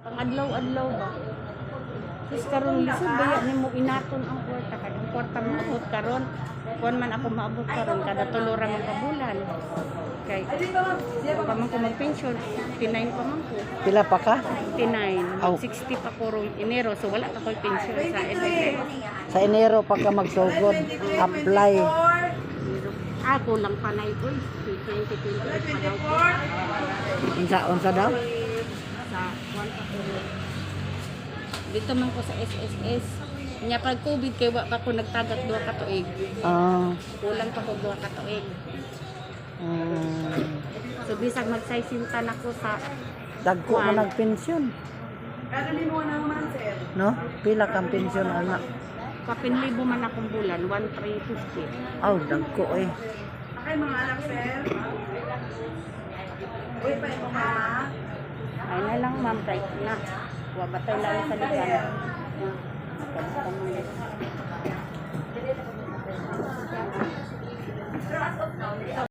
Ang adlaw-adlaw ba? Tapos karon lisod baya nimo inaton ang kwarta kada kwarta maabot karon. Kuan man ako maabot karon kada tulo ra man ka bulan. Kay pa man ko mag-pension, 59 pa man ko. Pila pa ka? 59, Aw. 60 pa ko rong Enero, so wala pa ko pension sa NSF. Sa Enero pa ka magsugod. Apply. Ako lang panay ko, 2028 pa daw ko. Unsa daw? Sa kuan pa ko. Dito man ko sa SSS. Nya pag COVID kay wa pa ko nagtagat duha ka tuig. Ah. Kulang pa ko duha ka tuig. So bisag magsaysinta na ko sa Dagko man nagpensyon. No? Pila kang pensyon anak? kapinlibo man akong bulan, 1,350. Aw, dagko eh. Okay, mga anak, sir. Uy, pa yung mama. Ay na lang ma'am, right na. Wabatay lang sa ligan. Kamusta mo